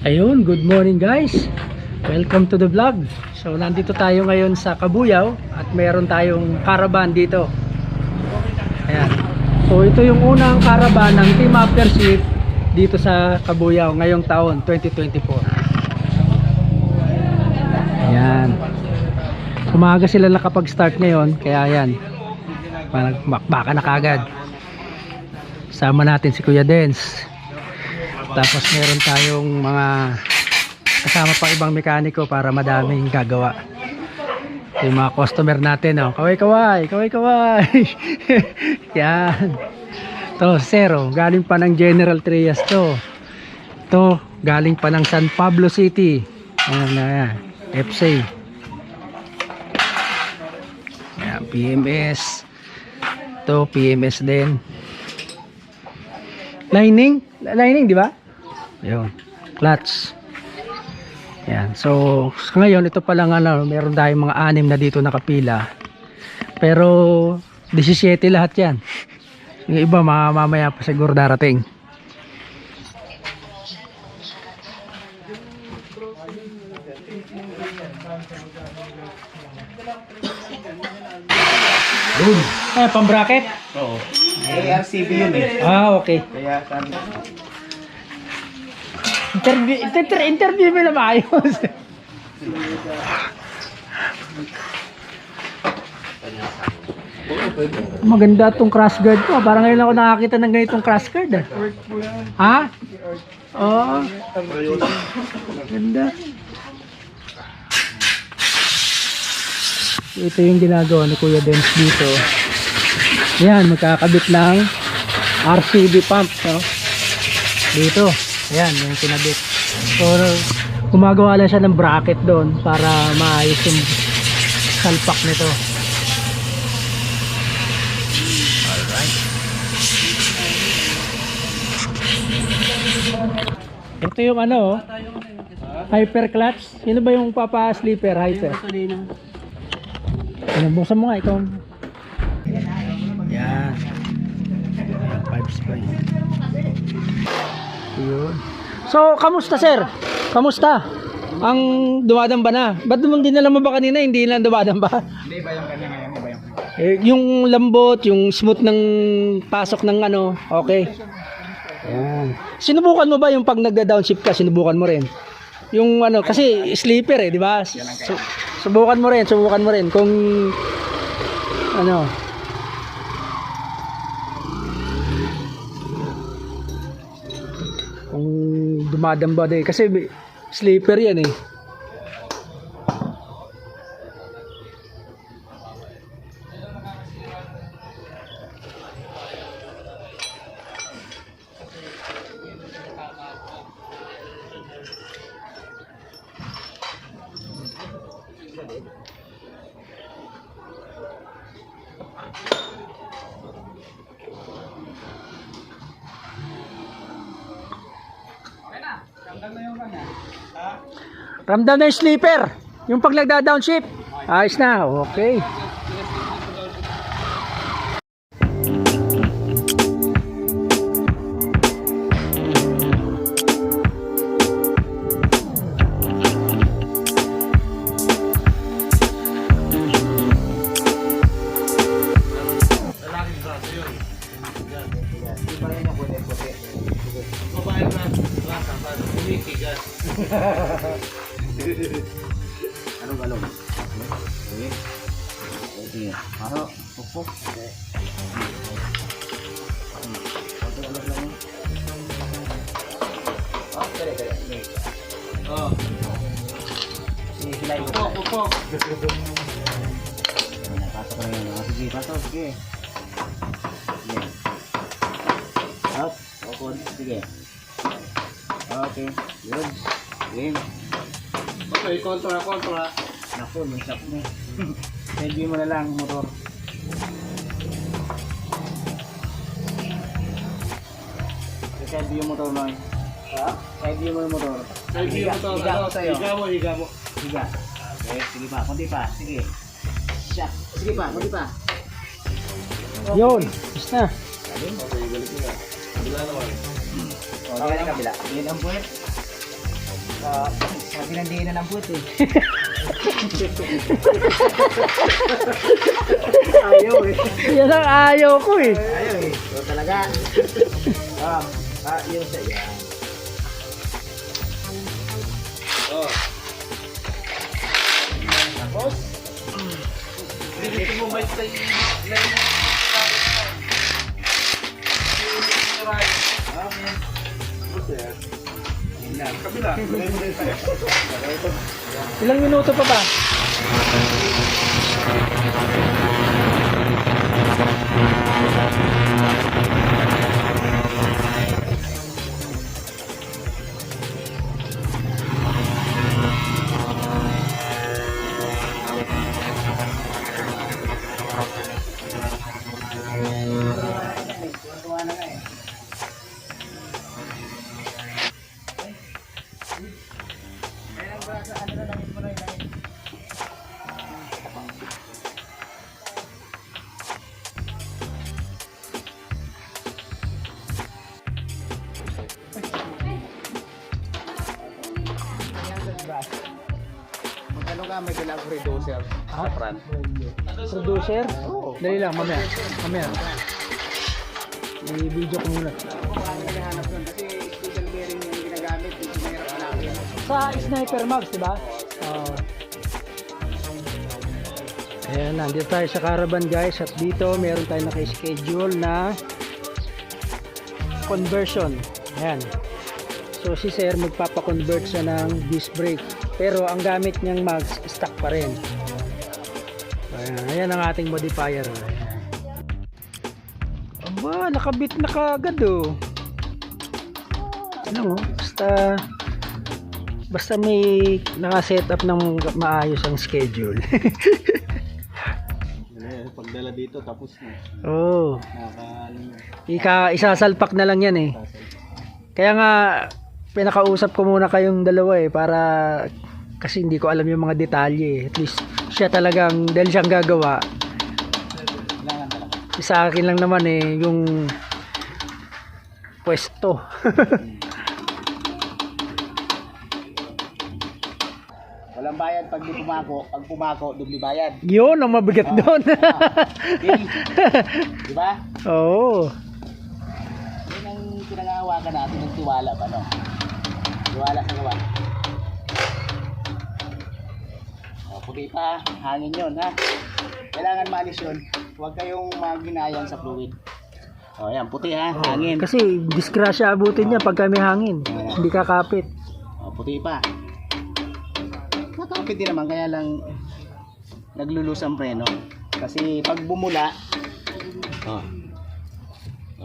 Ayun, good morning guys. Welcome to the vlog. So nandito tayo ngayon sa Cabuyao at meron tayong caravan dito. Ayan. So ito yung unang caravan ng Team Aftership dito sa Cabuyao ngayong taon 2024. Ayan. Umaga sila nakapag-start ngayon kaya ayan. Magmakbaka na kagad. Sama natin si Kuya Dens. Tapos meron tayong mga kasama pang ibang mekaniko para madaming gagawa. Yung mga customer natin, oh. Kaway. Yan. To, zero. Galing pa ng General Trias to. To, galing pa ng San Pablo City. Ayan na, FC. Ayan, PMS. To, PMS din. Lining, di ba? Ayun, clutch. Yan. So, ngayon ito pa lang meron tayong mga 6 na dito nakapila. Pero 17 lahat 'yan. Yung iba mamaya pa siguro darating. Boom. Pang bracket? Oo. ARCB yun eh. Ah, okay. Kaya sabi Interview mo na maayos. Maganda itong crash guard ko. Parang ngayon ako nakakita ng ganitong crash guard. Ha? Oo. Maganda. Ito yung ginagawa ni Kuya Dens dito. Yan, magkakabit ng RCB pump. No? Dito. Ayan, yung kinabit. So, gumagawa lang siya ng bracket doon para maayos yung salpak nito. Alright. Ito yung hyper clutch. Sino ba yung papa-sleeper hyper? Buksan mo nga ikaw. Yan. 5 spray. Yun. So, kamusta sir? Kamusta? Ang dumadamba na. Ba't naman dinala mo ba kanina? Hindi lang dumadamba. Hindi ba yung kanya ngayon? Iba yung Yung lambot, yung smooth ng pasok ng okay. Ayan. Sinubukan mo ba yung pag nagda-downshift ka? Sinubukan mo rin? Yung kasi sleeper di ba? Subukan mo rin kung kung dumadamba din kasi sleeper yan eh. Ramdam na yung sleeper. Yung pag nagda-downshift. Ayos na. Okay. anong galong? Okay. Paro, pupuk. Pupuk. Pasok na yun. Sige, pasok. Sige. Up. Sige. Okay. Yun. Game. Okay, kontra. Naku, may shock mo. Hindi mo na lang motor. Side view motor man. Ha? Side view mo yung motor. Side view motor. Higa mo. Higa. Okay, sige pa. Kunti pa. Sige. Siya. Sige pa. Kunti pa. Yun. Basta. Okay, balik mo na. Kabila naman. Okay, kabila. Yun ang puwet. Sabi ng diin na ng puti. Ayaw eh. Yan ang ayaw ko eh. Ayaw eh. So talaga. Yun siya. Yan. Oh. Tapos. Dito mo ba sa Ilang minuto pa ba? Magkano ka may kailangan reducer sa front? Producer? Oo. Dali lang, mamaya. Mamaya. May video ko muna. Naghahanap nun kasi special bearing yung ginagamit. Yung sinahirap namin. Sa Sniper Max, di ba? Ayan, nandito tayo sa caravan guys. At dito, meron tayo naka-schedule na conversion. Ayan. So si sir magpapa-convert siya ng disc brake. Pero ang gamit niyang mags, stock pa rin. Ayan ang ating modifier. Ayan. Aba, nakabit na kaagad oh. Ano, basta may naka-set up ng maayos ang schedule. Pagdala dito tapos na. Oo. Isasalpak na lang yan eh. Kaya nga pinakausap ko muna kayong dalawa eh para kasi hindi ko alam yung mga detalye. At least siya talagang dahil siyang gagawa. Sa akin lang naman eh yung pwesto. Walang bayad pag di pumako. Pag pumako, dubli bayad. Yun ang mabigat doon. Di ba? Oo. Yun ang pinangahawakan natin ng tiwala ba, no? Tiwala sa gawa. O, puti pa. Hangin yun, ha? Kailangan maalis yun. Huwag kayong maginayang sa fluid. O, yan. Puti, ha? Hangin. Kasi disgrasya abutin niya pag may hangin. Hindi kakapit. O, puti pa. Nakapit din naman. Kaya lang naglulus ang preno. Kasi pag bumula,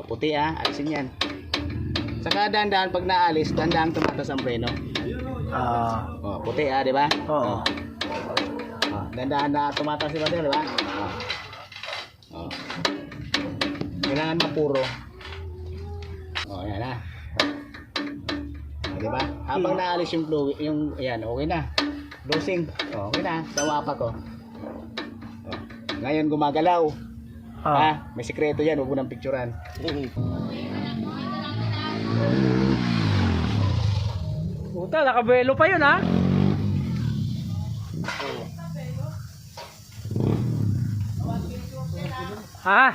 puti, ha? Alisin yan. Saka dahan-dahan pag naalis, dahan-dahan tumatas ang preno. Puti di ba? Oo. Dahan-dahan na tumatas si Badel, di ba? Kailangan mapuro. Yan ha. Di ba? Habang naalis yung fluid, yan, okay na. Losing. Okay na. Sawa pa ko. Ngayon gumagalaw. May sikreto yan, huwag mo nang picturean. Puta, nakabuelo pa yun ha. Ha?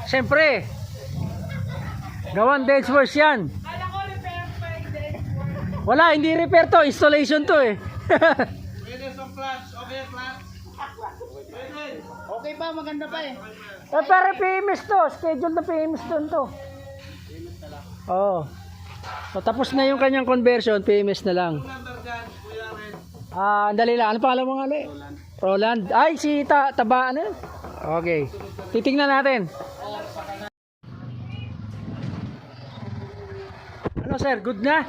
Siyempre. Gawan Densworth yan. Wala, hindi repair to. Installation to eh. Okay pa, maganda pa eh. Pero PMS to. Schedule na PMS to. Oo. So, tapos na yung kanyang conversion. PMS na lang. Dali lang. Ano pangalan mo nga ulit? Roland. Ay, si Taba. Ano? Okay. Titingnan natin. Ano sir? Good na?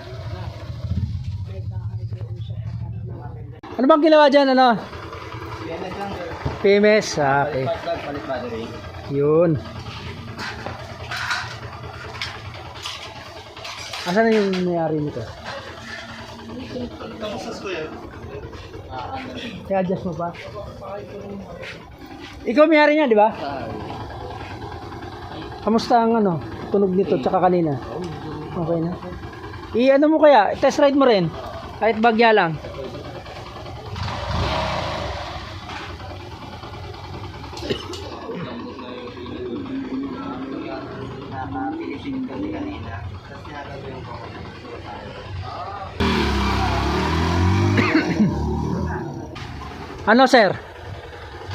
Ano bang ginawa dyan? Ano? PMS. Okay. Yun. Asan na yung nangyari nito? I-adjust mo pa? Ikaw may-ari niya, di ba? Kamusta ang tunog nito tsaka kanina? Okay na? I-ano mo kaya, test ride mo rin. Kahit bagya lang. Nakapilisin kami kanina. Tapos nakagawin ko. Ano sir?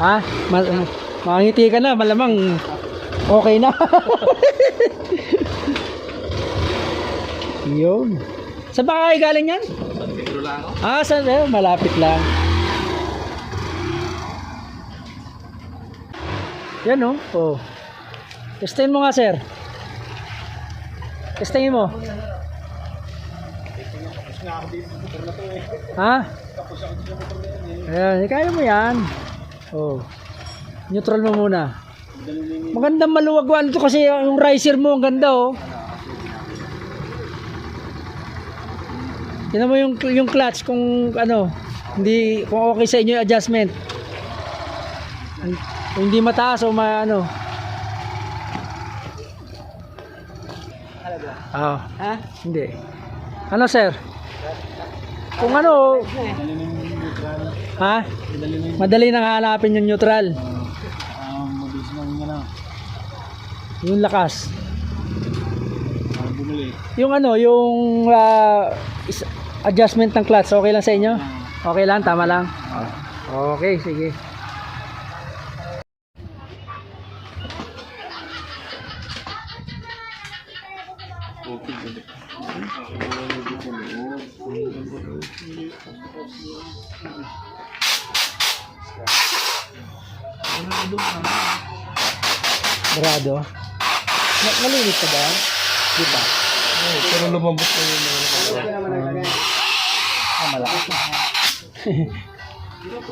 Ha? Mangiti ka na, malamang okay na. Yun. Saan ba kayo galing yan? Ah, saan? Malapit lang. Yan oh. Oh. Testingin mo nga sir. Testingin mo. Ha? Ayan, kaya mo yan. Oh. Neutral mo muna. Magandang maluwag-wan to kasi yung riser mo ang ganda oh. Tingnan mo yung clutch kung ano, kung okay sa inyo yung adjustment. Kung hindi mataas o ano. Ah, Ha? hindi. Ano sir? Kung ano, ha? Madali nang hanapin yung neutral. Mabilis na nga na. Yung lakas. Bumili. Yung ano, yung adjustment ng clutch, okay lang sa inyo? Okay lang, tama lang. Okay, sige. Brado. Malinis ka ba yan? Di ba? Pero lumambot na yun. Malakas na.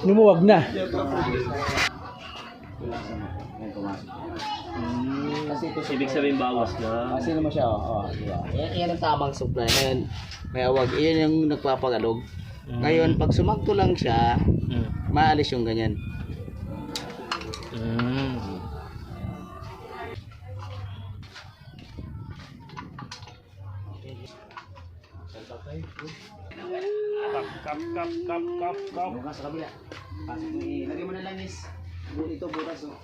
Lumuwag na. Kasi ito Ibig sabihin bawas na. Kasi naman siya, diba? Yan ang tamang supply. Ngayon, may awag. Iyan yung nagpapagalog. Ngayon, pag sumakto lang siya, maalis yung ganyan. Kap. Bukas sa kabila. Pasok mo lagay mo na lang is. Ito bukas oh.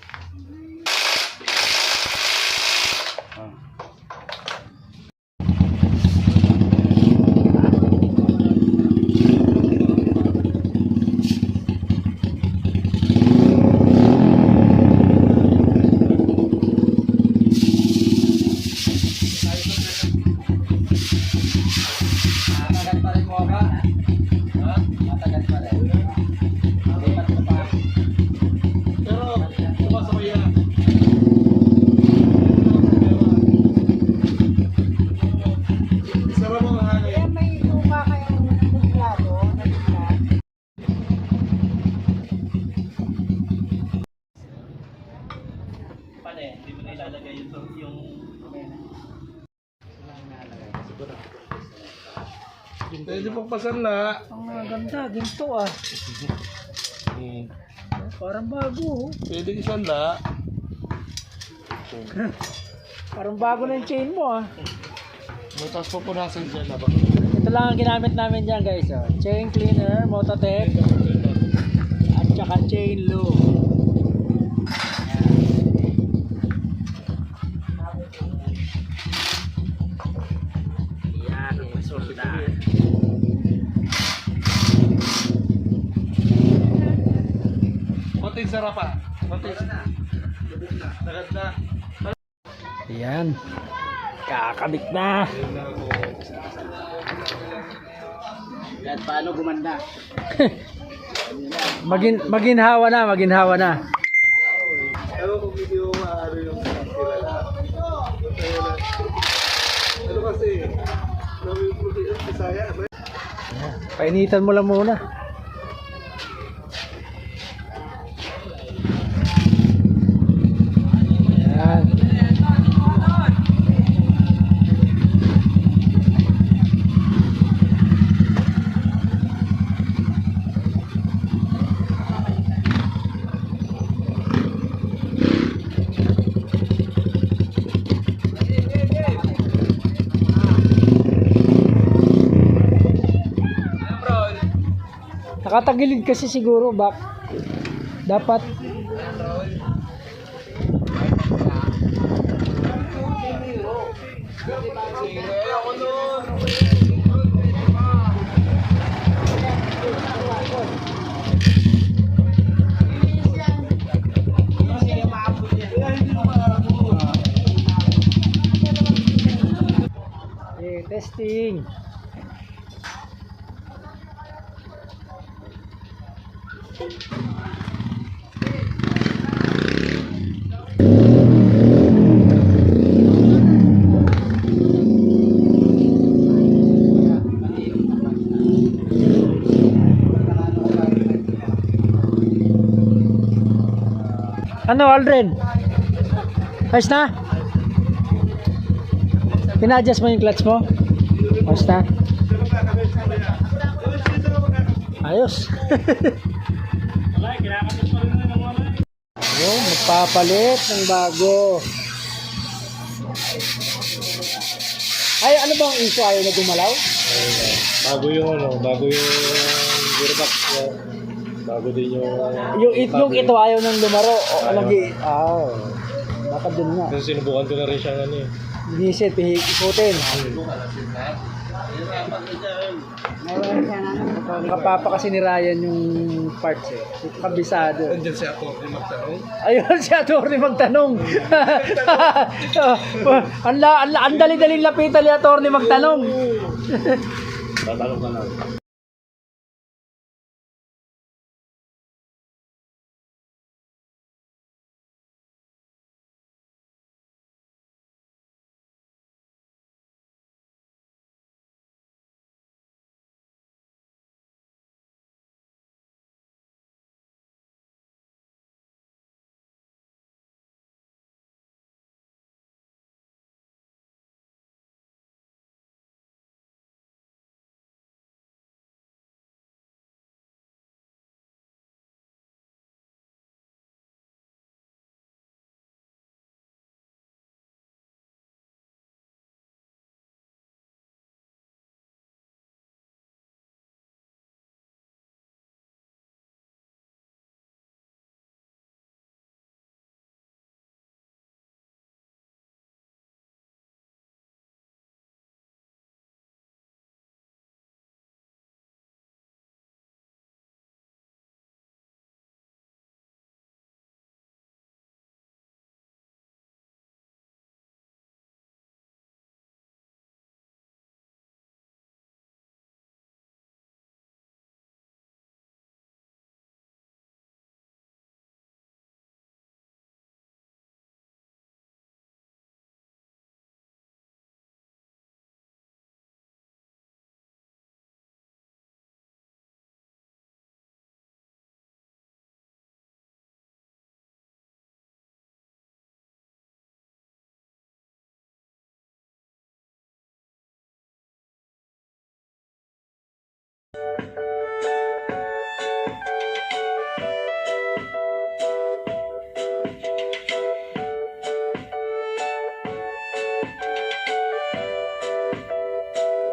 Matagal pa rin mo ka? Ha? Matagal pa rin. Lipat ka pa. Pero, sumasabay yan. Sarap mo hangin. Kaya may lupa kayong nagplado, nagplat. Paano eh? Hindi mo na ilalagay yung Pwede pagpasan na. Ang ganda, ginto ah. Parang bago oh. Pwede isan na. Parang bago na yung chain mo ah. Tapos pupunasan dyan na ba? Ito lang ang ginamit namin dyan guys oh. Chain cleaner, Mototech, at saka chain lube. Yan ang resulta. Konting sarap pa. Konting. Nagad na. Ayan. Kakabit na. Yan, paano gumanda? Maginhawa na, maginhawa na. Pero kung hindi mo maaari yung kilala. Ano kasi, namin yung puti ang Bisaya. Painitan mo lang muna. Ayan. Nakatagilid kasi siguro, bak. Dapat. Okay, testing. Ano, Aldrin? Ayos na? Pina-adjust mo yung clutch mo? Ayos na? Ayos. Ayun, magpapalit ng bago. Ay, ano bang issue? Ayaw na gumalaw? Bago yung gearbox. Bago din yung... Yung ito ayaw nang lumaro. O, lagi. Dapat dun nga. Kasi sinubukan ko na rin siyang ano eh. Inisit, ikutin. Kapapa kasi ni Ryan yung parts eh. Kabisado. Nandiyan si ako yung magtanong. Ayun si Atty. magtanong. Ang dali-daling lapitan ni Atty. magtanong. Tatanong ka lang.